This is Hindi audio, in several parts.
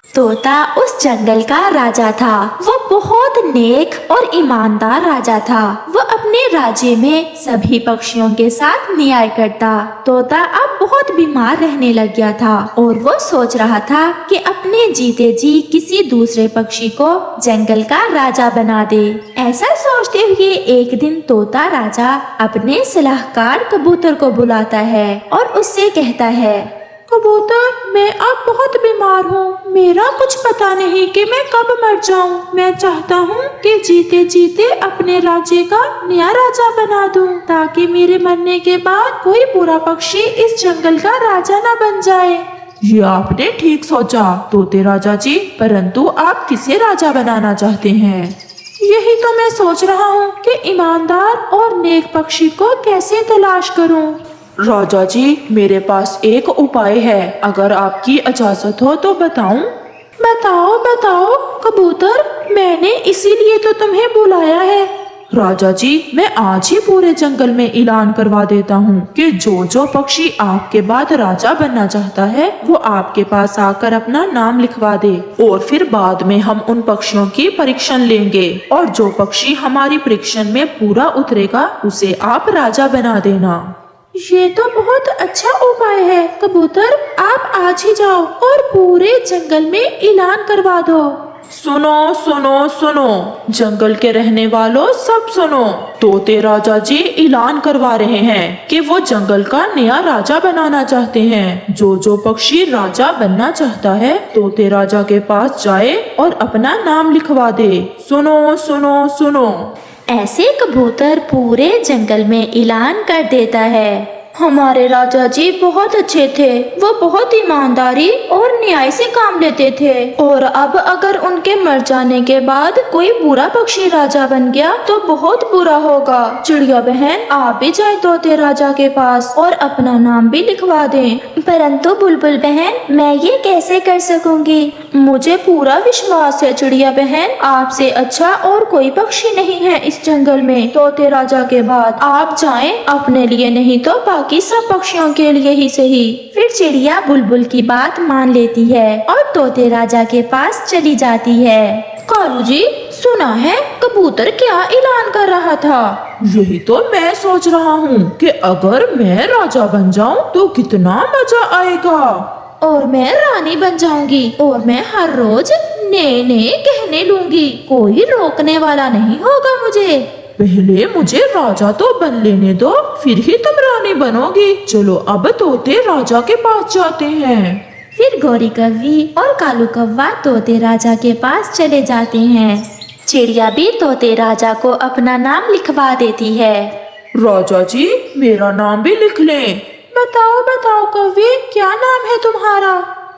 तोता उस जंगल का राजा था। वो बहुत नेक और ईमानदार राजा था। वो अपने राज्य में सभी पक्षियों के साथ न्याय करता। तोता अब बहुत बीमार रहने लग गया था और वो सोच रहा था कि अपने जीते जी किसी दूसरे पक्षी को जंगल का राजा बना दे। ऐसा सोचते हुए एक दिन तोता राजा अपने सलाहकार कबूतर को बुलाता है और उससे कहता है, कबूतर, मैं अब बहुत बीमार हूँ। मेरा कुछ पता नहीं कि मैं कब मर जाऊँ। मैं चाहता हूँ कि जीते जीते अपने राज्य का नया राजा बना दूँ, ताकि मेरे मरने के बाद कोई बुरा पक्षी इस जंगल का राजा न बन जाए। ये आपने ठीक सोचा तोते राजा जी, परंतु आप किसे राजा बनाना चाहते हैं? यही तो मैं सोच रहा हूँ कि ईमानदार और नेक पक्षी को कैसे तलाश करूँ। राजा जी, मेरे पास एक उपाय है, अगर आपकी इजाजत हो तो बताऊं? बताओ बताओ कबूतर, मैंने इसीलिए तो तुम्हें बुलाया है। राजा जी, मैं आज ही पूरे जंगल में ऐलान करवा देता हूँ कि जो जो पक्षी आपके बाद राजा बनना चाहता है वो आपके पास आकर अपना नाम लिखवा दे, और फिर बाद में हम उन पक्षियों की परीक्षण लेंगे और जो पक्षी हमारी परीक्षण में पूरा उतरेगा उसे आप राजा बना देना। ये तो बहुत अच्छा उपाय है कबूतर, आप आज ही जाओ और पूरे जंगल में ऐलान करवा दो। सुनो सुनो सुनो, जंगल के रहने वालों सब सुनो, तोते राजा जी ऐलान करवा रहे हैं कि वो जंगल का नया राजा बनाना चाहते हैं। जो जो पक्षी राजा बनना चाहता है तोते राजा के पास जाए और अपना नाम लिखवा दे। सुनो सुनो सुनो। ऐसे कबूतर पूरे जंगल में ऐलान कर देता है। हमारे राजा जी बहुत अच्छे थे। वो बहुत ईमानदारी और न्याय से काम लेते थे, और अब अगर उनके मर जाने के बाद कोई बुरा पक्षी राजा बन गया तो बहुत बुरा होगा। चिड़िया बहन, आप भी जाए तोते राजा के पास और अपना नाम भी लिखवा दें। परंतु बुलबुल बहन, मैं ये कैसे कर सकूंगी? मुझे पूरा विश्वास है चिड़िया बहन, आपसे अच्छा और कोई पक्षी नहीं है इस जंगल में तोते राजा के बाद। आप जाएं, अपने लिए नहीं तो बाकी सब पक्षियों के लिए ही सही। फिर चिड़िया बुलबुल की बात मान लेती है और तोते राजा के पास चली जाती है। कालू जी, सुना है कबूतर क्या ऐलान कर रहा था? यही तो मैं सोच रहा हूँ कि अगर मैं राजा बन जाऊँ तो कितना मजा आएगा। और मैं रानी बन जाऊंगी और मैं हर रोज नए नए कहने लूंगी। कोई रोकने वाला नहीं होगा मुझे। पहले मुझे राजा तो बन लेने दो, फिर ही तुम रानी बनोगी। चलो अब तोते राजा के पास जाते हैं। फिर गौरी कौवी और कालू कौवा तोते राजा के पास चले जाते हैं। चिड़िया भी तोते राजा को अपना नाम लिखवा देती है। राजा जी, मेरा नाम भी लिख लें। बताओ बताओ कौवे, क्या नाम है तुम्हारा?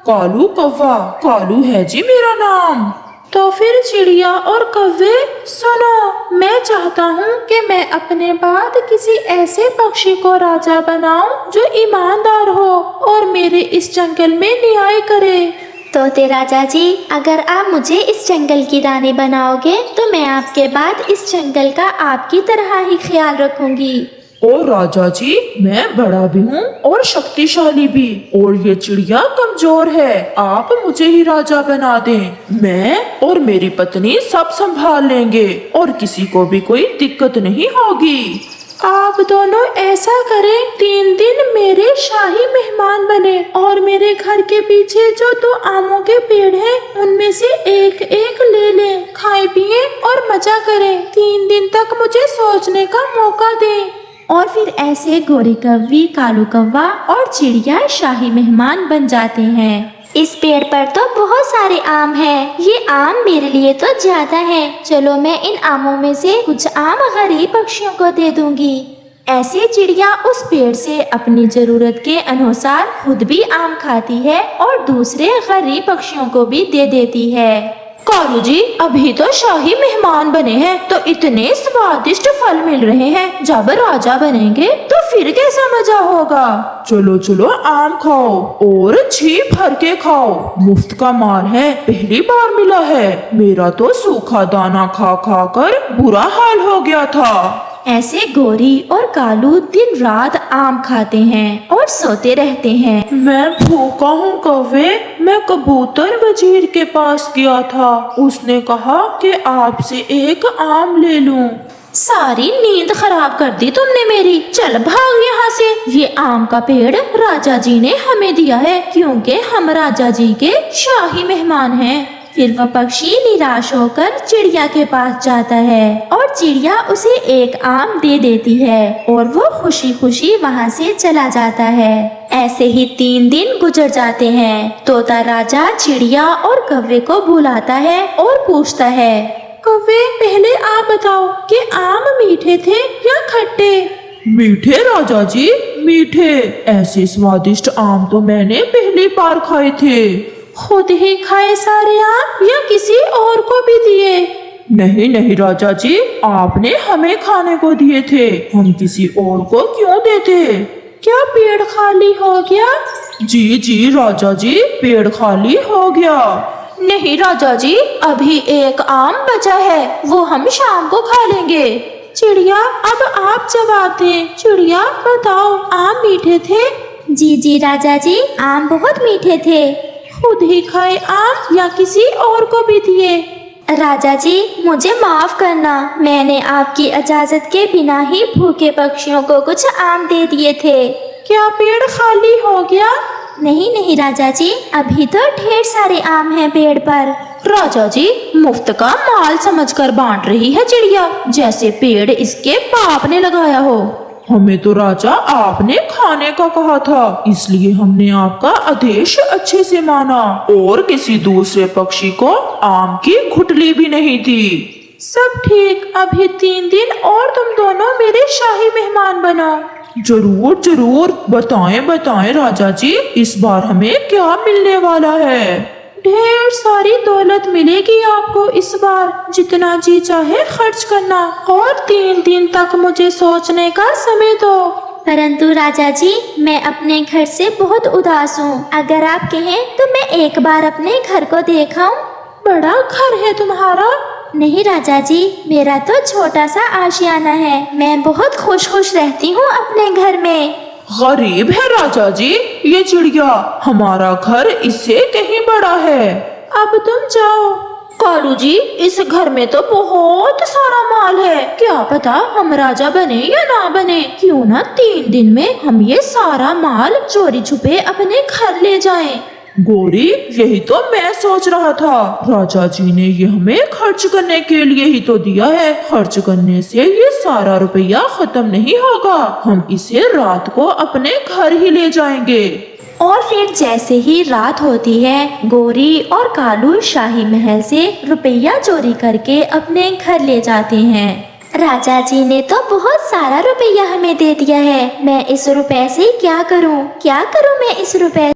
कालू कौवा। कालू है जी मेरा नाम। तो फिर चिड़िया और कौवे सुनो, मैं चाहता हूँ कि मैं अपने बाद किसी ऐसे पक्षी को राजा बनाऊं जो ईमानदार हो और मेरे इस जंगल में न्याय करे। तोते राजा जी, अगर आप मुझे इस जंगल की रानी बनाओगे तो मैं आपके बाद इस जंगल का आपकी तरह ही ख्याल रखूंगी। ओ राजा जी, मैं बड़ा भी हूँ और शक्तिशाली भी, और ये चिड़िया कमजोर है। आप मुझे ही राजा बना दें। मैं और मेरी पत्नी सब संभाल लेंगे और किसी को भी कोई दिक्कत नहीं होगी। आप दोनों ऐसा करें, 3 दिन मेरे शाही मेहमान बने और मेरे घर के पीछे जो 2 आमों के पेड़ हैं उनमें से एक एक ले लें, खाए पिए और मजा करें। 3 दिन तक मुझे सोचने का मौका दें। और फिर ऐसे गौरी कौवी, कालू कौवा और चिड़िया शाही मेहमान बन जाते हैं। इस पेड़ पर तो बहुत सारे आम हैं। ये आम मेरे लिए तो ज्यादा हैं। चलो मैं इन आमों में से कुछ आम गरीब पक्षियों को दे दूंगी। ऐसे चिड़िया उस पेड़ से अपनी जरूरत के अनुसार खुद भी आम खाती है और दूसरे गरीब पक्षियों को भी दे देती है। कालू जी, अभी तो शाही मेहमान बने हैं तो इतने स्वादिष्ट फल मिल रहे हैं। जब राजा बनेंगे तो फिर कैसा मजा होगा। चलो चलो आम खाओ और जी भर के खाओ। मुफ्त का माल है, पहली बार मिला है। मेरा तो सूखा दाना खा खा कर बुरा हाल हो गया था। ऐसे गोरी और कालू दिन रात आम खाते हैं और सोते रहते हैं। मैं भूखा हूँ कौवे। मैं कबूतर वजीर के पास गया था, उसने कहा कि आपसे एक आम ले लूं। सारी नींद खराब कर दी तुमने मेरी। चल भाग यहाँ से। ये आम का पेड़ राजा जी ने हमें दिया है, क्योंकि हम राजा जी के शाही मेहमान हैं। फिर वह पक्षी निराश होकर चिड़िया के पास जाता है और चिड़िया उसे एक आम दे देती है और वो खुशी खुशी वहाँ से चला जाता है। ऐसे ही 3 दिन गुजर जाते हैं। तोता राजा चिड़िया और कौवे को बुलाता है और पूछता है, कौवे पहले आप बताओ कि आम मीठे थे या खट्टे? मीठे राजा जी, मीठे। ऐसे स्वादिष्ट आम तो मैंने पहली बार खाए थे। खुद ही खाए सारे आम या किसी और को भी दिए? नहीं नहीं राजा जी, आपने हमें खाने को दिए थे, हम किसी और को क्यों देते। क्या पेड़ खाली हो गया? जी जी राजा जी, पेड़ खाली हो गया। नहीं राजा जी, अभी एक आम बचा है, वो हम शाम को खा लेंगे। चिड़िया अब आप जवाब दें। चिड़िया बताओ, आम मीठे थे? जी जी राजा जी, आम बहुत मीठे थे। खुद ही खाए आम या किसी और को भी दिए? राजा जी मुझे माफ करना, मैंने आपकी इजाजत के बिना ही भूखे पक्षियों को कुछ आम दे दिए थे। क्या पेड़ खाली हो गया? नहीं नहीं राजा जी, अभी तो ढेर सारे आम हैं पेड़ पर। राजा जी मुफ्त का माल समझकर बांट रही है चिड़िया, जैसे पेड़ इसके बाप ने लगाया हो। हमें तो राजा आपने खाने का कहा था, इसलिए हमने आपका आदेश अच्छे से माना और किसी दूसरे पक्षी को आम की गुठली भी नहीं दी। सब ठीक, अभी 3 दिन और तुम दोनों मेरे शाही मेहमान बनो। जरूर जरूर, बताएं बताएं राजा जी, इस बार हमें क्या मिलने वाला है। ढेर सारी दौलत मिलेगी आपको इस बार, जितना जी चाहे खर्च करना, और 3 दिन तक मुझे सोचने का समय दो। परंतु राजा जी मैं अपने घर से बहुत उदास हूँ, अगर आप कहें तो मैं एक बार अपने घर को देखाऊं। बड़ा घर है तुम्हारा? नहीं राजा जी, मेरा तो छोटा सा आशियाना है, मैं बहुत खुश खुश रहती हूँ अपने घर में। गरीब है राजा जी ये चिड़िया, हमारा घर इससे कहीं बड़ा है। अब तुम जाओ। कालू जी, इस घर में तो बहुत सारा माल है, क्या पता हम राजा बने या ना बने। क्यों ना 3 दिन में हम ये सारा माल चोरी छुपे अपने घर ले जाएं। गोरी, यही तो मैं सोच रहा था, राजा जी ने ये हमें खर्च करने के लिए ही तो दिया है, खर्च करने से ये सारा रुपया खत्म नहीं होगा, हम इसे रात को अपने घर ही ले जाएंगे। और फिर जैसे ही रात होती है, गोरी और कालू शाही महल से रुपया चोरी करके अपने घर ले जाते हैं। राजा जी ने तो बहुत सारा रुपया हमें दे दिया है, मैं इस रुपए से क्या करूं मैं इस रुपए